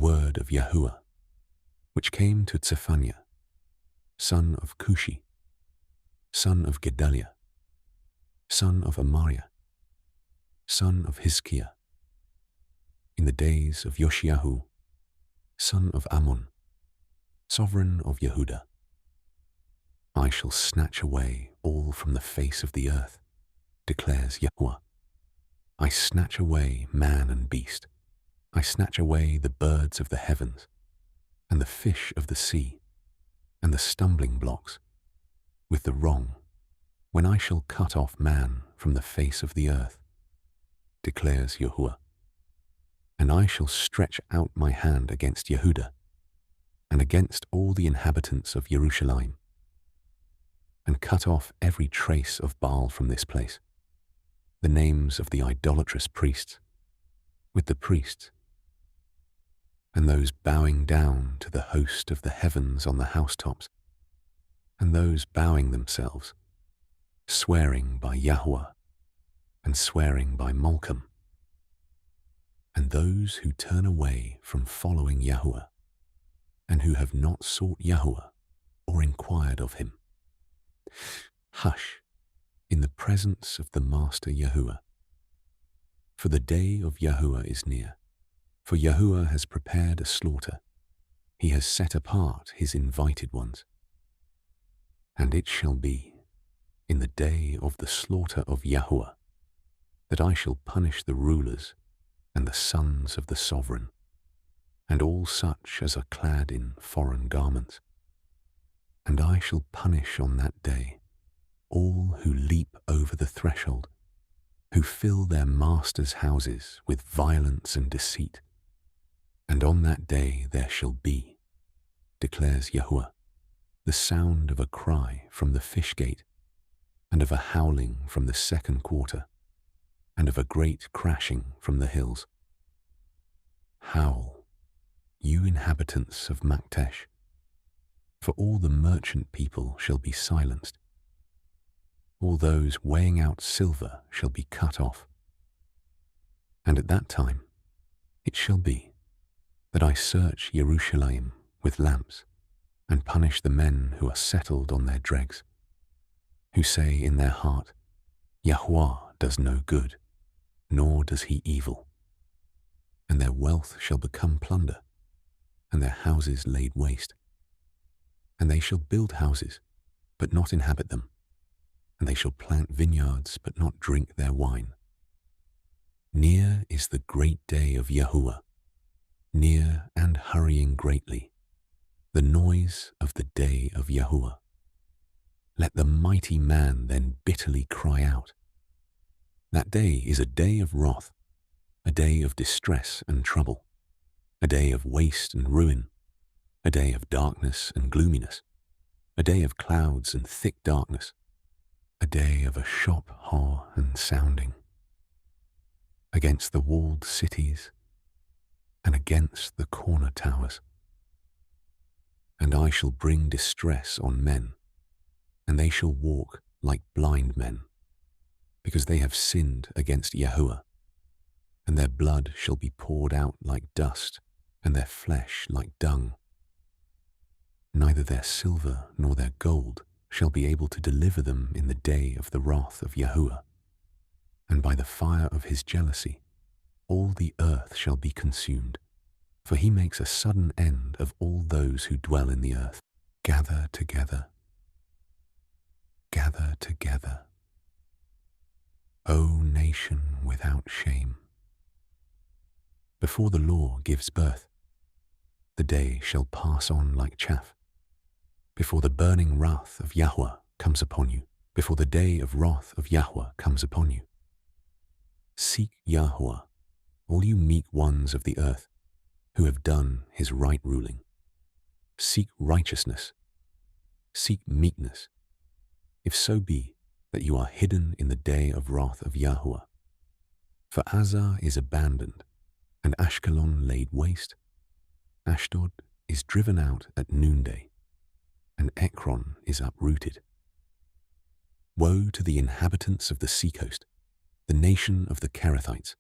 word of Yahuah, which came to Zephaniah, son of Cushi, son of Gedaliah, son of Amariah, son of Hizkiah, in the days of Yoshiahu, son of Ammon, sovereign of Yehudah. I shall snatch away all from the face of the earth, declares Yahuah. I snatch away man and beast. I snatch away the birds of the heavens, and the fish of the sea, and the stumbling blocks, with the wrong, when I shall cut off man from the face of the earth, declares Yahuah. And I shall stretch out my hand against Yehudah, and against all the inhabitants of Jerusalem, and cut off every trace of Baal from this place, the names of the idolatrous priests, with the priests, and those bowing down to the host of the heavens on the housetops, and those bowing themselves, swearing by Yahuah, and swearing by Malcolm, and those who turn away from following Yahuah, and who have not sought Yahuah or inquired of him. Hush, in the presence of the Master Yahuah. For the day of Yahuah is near, for Yahuah has prepared a slaughter. He has set apart his invited ones. And it shall be, in the day of the slaughter of Yahuah, that I shall punish the rulers and the sons of the sovereign, and all such as are clad in foreign garments. And I shall punish on that day all who leap over the threshold, who fill their masters' houses with violence and deceit. And on that day there shall be, declares Yahuah, the sound of a cry from the fish gate, and of a howling from the second quarter, and of a great crashing from the hills. Howl, you inhabitants of Maktesh, for all the merchant people shall be silenced. All those weighing out silver shall be cut off. And at that time it shall be that I search Jerusalem with lamps, and punish the men who are settled on their dregs, who say in their heart, Yahuah does no good, nor does he evil. And their wealth shall become plunder, and their houses laid waste. And they shall build houses, but not inhabit them, and they shall plant vineyards, but not drink their wine. Near is the great day of Yahuah, near and hurrying greatly, the noise of the day of Yahuah. Let the mighty man then bitterly cry out. That day is a day of wrath, a day of distress and trouble, a day of waste and ruin, a day of darkness and gloominess, a day of clouds and thick darkness, a day of a shop haw and sounding, against the walled cities and against the corner towers. And I shall bring distress on men, and they shall walk like blind men, because they have sinned against Yahuah, and their blood shall be poured out like dust, and their flesh like dung. Neither their silver nor their gold shall be able to deliver them in the day of the wrath of Yahuah, and by the fire of his jealousy all the earth shall be consumed, for he makes a sudden end of all those who dwell in the earth. Gather together, gather together, O nation without shame. Before the law gives birth, the day shall pass on like chaff. Before the burning wrath of Yahuah comes upon you, before the day of wrath of Yahuah comes upon you. Seek Yahuah, all you meek ones of the earth, who have done his right ruling. Seek righteousness, seek meekness, if so be that you are hidden in the day of wrath of Yahuah. For Azar is abandoned, and Ashkelon laid waste. Ashdod is driven out at noonday, and Ekron is uprooted. Woe to the inhabitants of the seacoast, the nation of the Kerethites.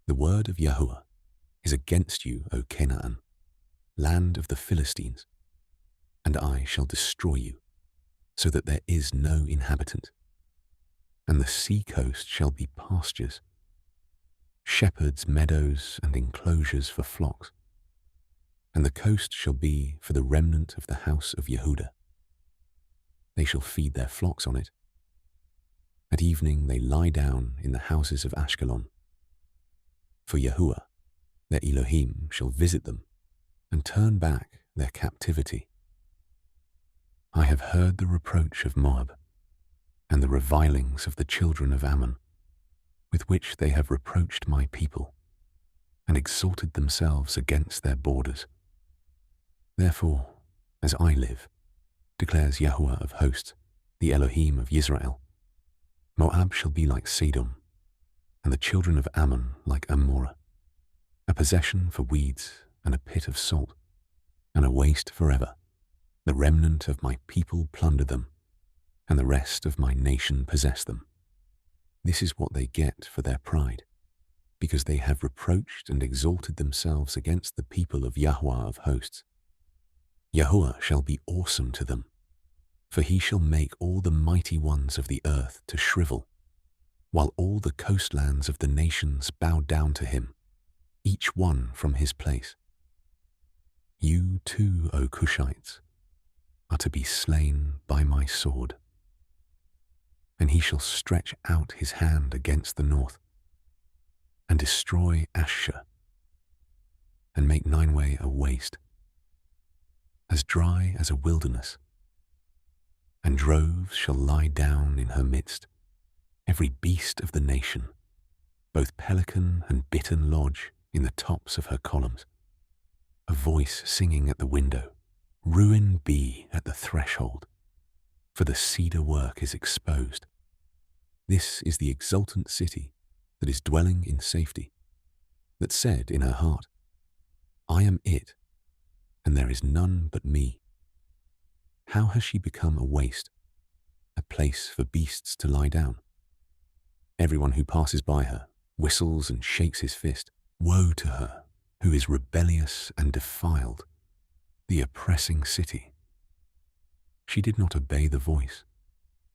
The word of Yahuah, is against you, O Canaan, land of the Philistines, and I shall destroy you, so that there is no inhabitant. And the sea coast shall be pastures, shepherds' meadows and enclosures for flocks, and the coast shall be for the remnant of the house of Yehudah. They shall feed their flocks on it. At evening they lie down in the houses of Ashkelon. For Yahuah, their Elohim, shall visit them and turn back their captivity. I have heard the reproach of Moab and the revilings of the children of Ammon, with which they have reproached my people and exalted themselves against their borders. Therefore, as I live, declares Yahuah of hosts, the Elohim of Israel, Moab shall be like Sodom, and the children of Ammon like Amorah, a possession for weeds and a pit of salt, and a waste forever. The remnant of my people plunder them, and the rest of my nation possess them. This is what they get for their pride, because they have reproached and exalted themselves against the people of Yahuah of hosts. Yahuah shall be awesome to them, for he shall make all the mighty ones of the earth to shrivel, while all the coastlands of the nations bow down to him, each one from his place. You too, O Cushites, are to be slain by my sword. And he shall stretch out his hand against the north, and destroy Ashur, and make Nineveh a waste, as dry as a wilderness. And droves shall lie down in her midst, every beast of the nation, both pelican and bittern lodge in the tops of her columns. A voice singing at the window, ruin be at the threshold, for the cedar work is exposed. This is the exultant city that is dwelling in safety, that said in her heart, I am it, and there is none but me. How has she become a waste, a place for beasts to lie down? Everyone who passes by her whistles and shakes his fist. Woe to her who is rebellious and defiled, the oppressing city. She did not obey the voice.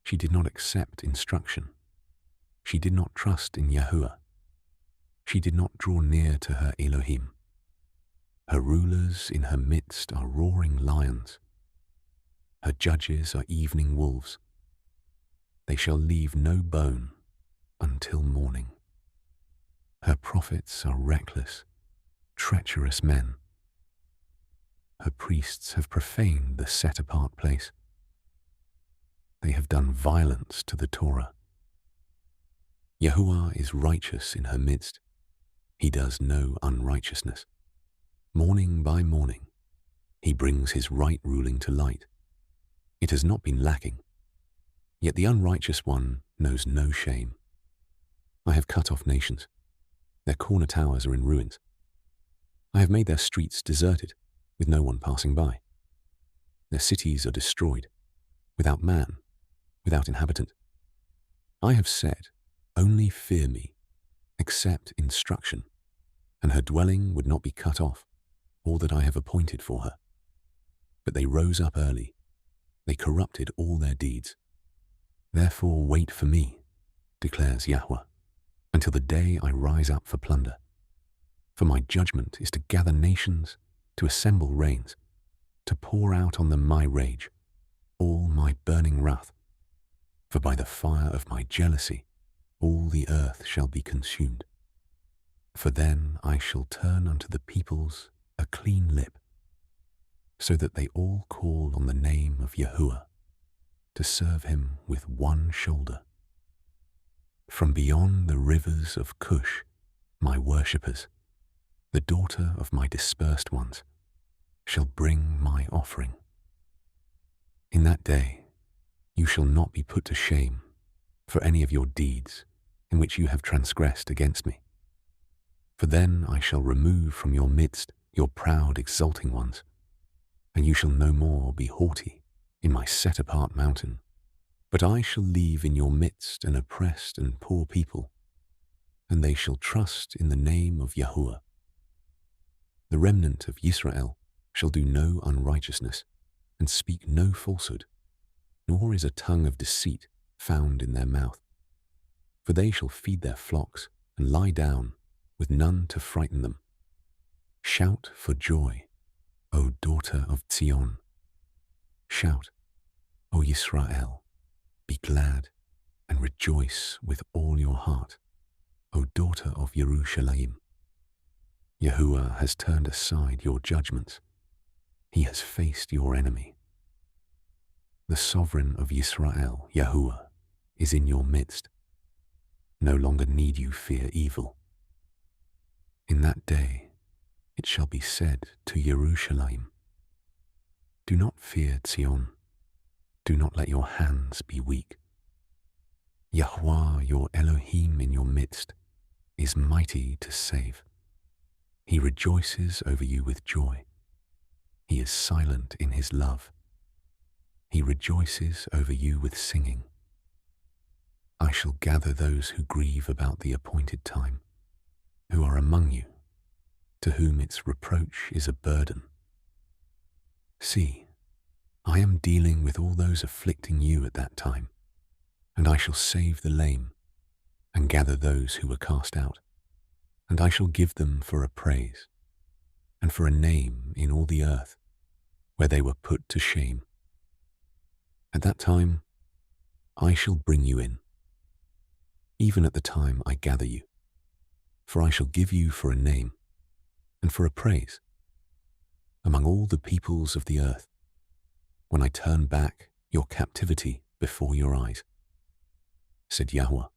She did not accept instruction. She did not trust in Yahuah. She did not draw near to her Elohim. Her rulers in her midst are roaring lions. Her judges are evening wolves. They shall leave no bone until morning. Her prophets are reckless, treacherous men. Her priests have profaned the set-apart place. They have done violence to the Torah. Yahuah is righteous in her midst. He does no unrighteousness. Morning by morning, he brings his right ruling to light. It has not been lacking. Yet the unrighteous one knows no shame. I have cut off nations. Their corner towers are in ruins. I have made their streets deserted, with no one passing by. Their cities are destroyed, without man, without inhabitant. I have said, only fear me, accept instruction, and her dwelling would not be cut off, all that I have appointed for her. But they rose up early. They corrupted all their deeds. Therefore wait for me, declares Yahuah, until the day I rise up for plunder. For my judgment is to gather nations, to assemble reigns, to pour out on them my rage, all my burning wrath. For by the fire of my jealousy, all the earth shall be consumed. For then I shall turn unto the peoples a clean lip, so that they all call on the name of Yahuah, to serve him with one shoulder. From beyond the rivers of Cush, my worshippers, the daughter of my dispersed ones, shall bring my offering. In that day you shall not be put to shame for any of your deeds in which you have transgressed against me. For then I shall remove from your midst your proud exulting ones, and you shall no more be haughty in my set-apart mountain. But I shall leave in your midst an oppressed and poor people, and they shall trust in the name of Yahuah. The remnant of Israel shall do no unrighteousness, and speak no falsehood, nor is a tongue of deceit found in their mouth. For they shall feed their flocks, and lie down, with none to frighten them. Shout for joy, O daughter of Zion. Shout, O Yisrael, be glad, and rejoice with all your heart, O daughter of Jerusalem. Yahuah has turned aside your judgments. He has faced your enemy. The sovereign of Yisrael, Yahuah, is in your midst. No longer need you fear evil. In that day it shall be said to Jerusalem, do not fear Zion, do not let your hands be weak. Yahuah, your Elohim in your midst, is mighty to save. He rejoices over you with joy. He is silent in his love. He rejoices over you with singing. I shall gather those who grieve about the appointed time, who are among you, to whom its reproach is a burden. See, I am dealing with all those afflicting you at that time, and I shall save the lame, and gather those who were cast out, and I shall give them for a praise, and for a name in all the earth, where they were put to shame. At that time I shall bring you in, even at the time I gather you, for I shall give you for a name, and for a praise, among all the peoples of the earth, when I turn back your captivity before your eyes, said Yahuah.